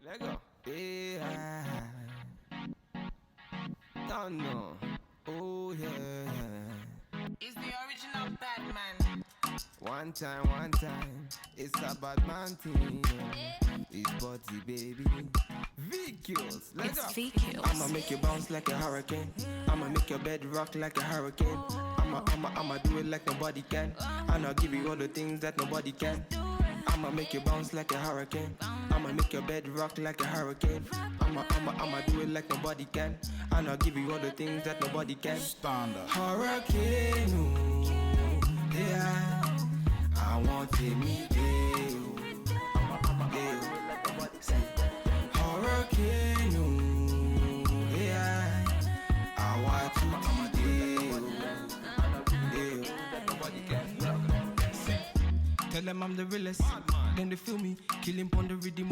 Let go. Yeah. Don't know. Oh yeah. It's the original Batman. One time. It's a bad man thing. It's body baby. Wig Details. Let's go. Wig Details. I'ma make you bounce like a hurricane. I'ma make your bed rock like a hurricane. I'ma do it like nobody can. And I'll give you all the things that nobody can. I'ma make you bounce like a hurricane. I'ma make your bed rock like a hurricane. I'ma do it like nobody can. And I'll give you all the things that nobody can. Standard. Hurricane, oh, yeah. I want to meet you. Hurricane, oh, yeah. I want to meet you. Tell them I'm the realest, then they feel me. Kill him on the rhythm,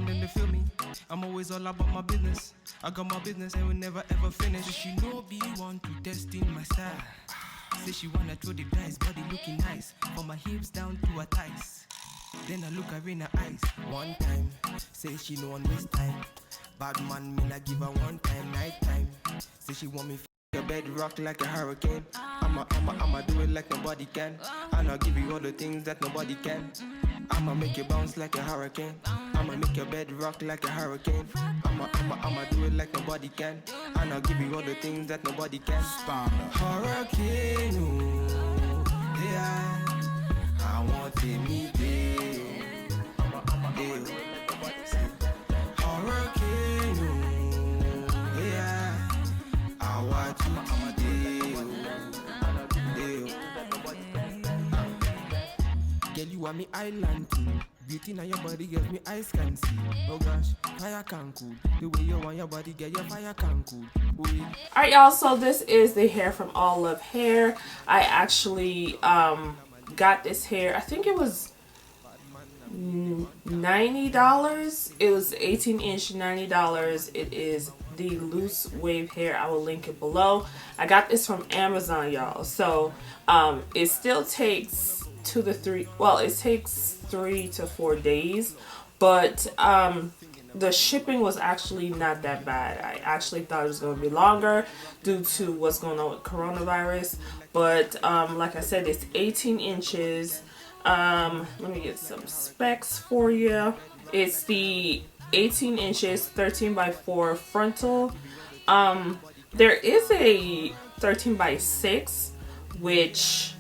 then they feel me. I'm always all about my business. I got my business and will never ever finish. She know be want to test in my style. Say she wanna throw the dice, body looking nice. From my hips down to her thighs. Then I look her in her eyes. One time, say she no one waste time. Bad man, me not give her one time, night time. Say she want me your bed rock like a hurricane. I'ma do it like nobody can. And I'll give you all the things that nobody can. I'ma make you bounce like a hurricane. I'ma make your bed rock like a hurricane. I'ma do it like nobody can. And I'll give you all the things that nobody can. Hurricane, oh, yeah. I want to meet you. Hurricane, oh, yeah. I want to meet you. Girl, you want me island too. Beauty now your body, girl, me eyes can see. Oh gosh, fire can cool. The way you want your body, girl, your fire can cool. Alright, y'all, so this is the hair from Allove Hair. I actually got this hair, I think it was $90. It was 18-inch, $90. It is the loose wave hair. I will link it below. I got this from Amazon, y'all. So it still takes it takes 3 to 4 days, but the shipping was actually not that bad. I actually thought it was going to be longer due to what's going on with coronavirus, but like I said, it's 18 inches. Let me get some specs for you. It's the 18 inches 13x4 frontal. There is a 13x6, which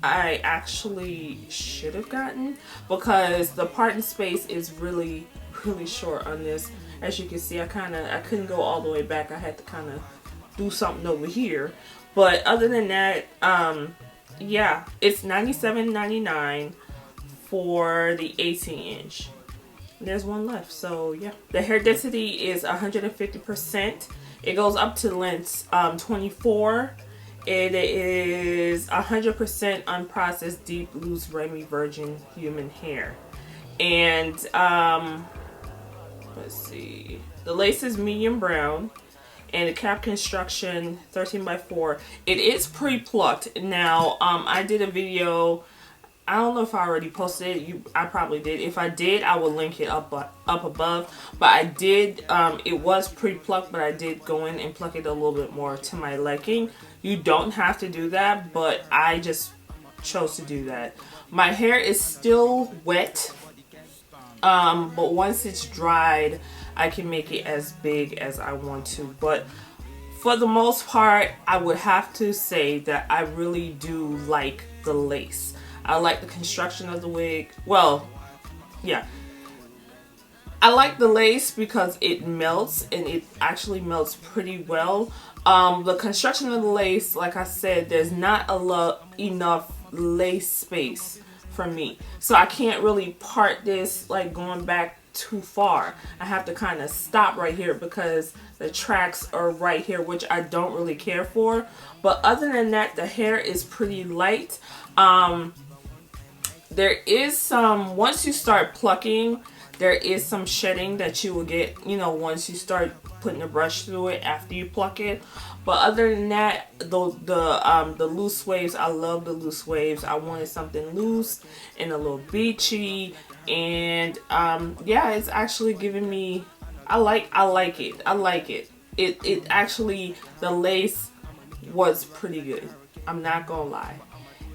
I actually should have gotten because the parting space is really short on this. As you can see, I couldn't go all the way back. I had to kind of do something over here. But other than that, yeah, it's $97.99 for the 18-inch. There's one left, so yeah. The hair density is 150%. It goes up to length 24. It is 100% unprocessed, deep, loose, Remy virgin human hair. And let's see. The lace is medium brown. And the cap construction 13x4. It is pre-plucked. Now, I did a video. I don't know if I already posted it. I probably did. If I did, I will link it up above. But I did. It was pre-plucked, but I did go in and pluck it a little bit more to my liking. You don't have to do that, but I just chose to do that. My hair is still wet, but once it's dried, I can make it as big as I want to. But for the most part, I would have to say that I really do like the lace. I like the construction of the wig. Well, yeah. I like the lace because it melts, and it actually melts pretty well. The construction of the lace, like I said, there's not enough lace space for me. So I can't really part this like going back too far. I have to kind of stop right here because the tracks are right here, which I don't really care for. But other than that, the hair is pretty light. There is some, once you start plucking, there is some shedding that you will get, you know, once you start putting the brush through it after you pluck it. But other than that, the loose waves, I love the loose waves. I wanted something loose and a little beachy. And yeah, it's actually giving me I like it. I like it. It actually, the lace was pretty good. I'm not gonna lie.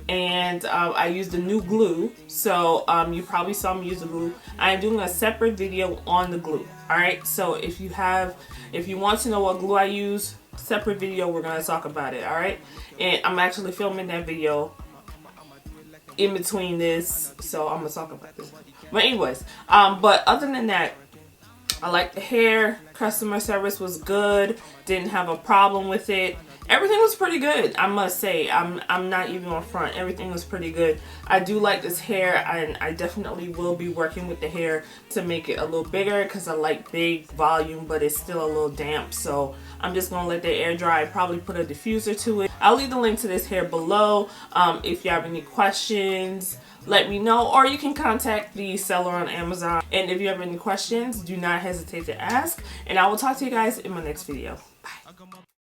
And I used a new glue, so you probably saw me use the glue. I am doing a separate video on the glue. All right, so if you want to know what glue I use, separate video, we're gonna talk about it. All right, and I'm actually filming that video in between this, so I'm gonna talk about this. But anyways, but other than that, I like the hair. Customer service was good. Didn't have a problem with it. Everything was pretty good, I must say. I'm not even on front. Everything was pretty good. I do like this hair, and I definitely will be working with the hair to make it a little bigger because I like big volume, but it's still a little damp. So I'm just going to let the air dry. Probably put a diffuser to it. I'll leave the link to this hair below. If you have any questions, let me know, or you can contact the seller on Amazon. And if you have any questions, do not hesitate to ask, and I will talk to you guys in my next video. Bye.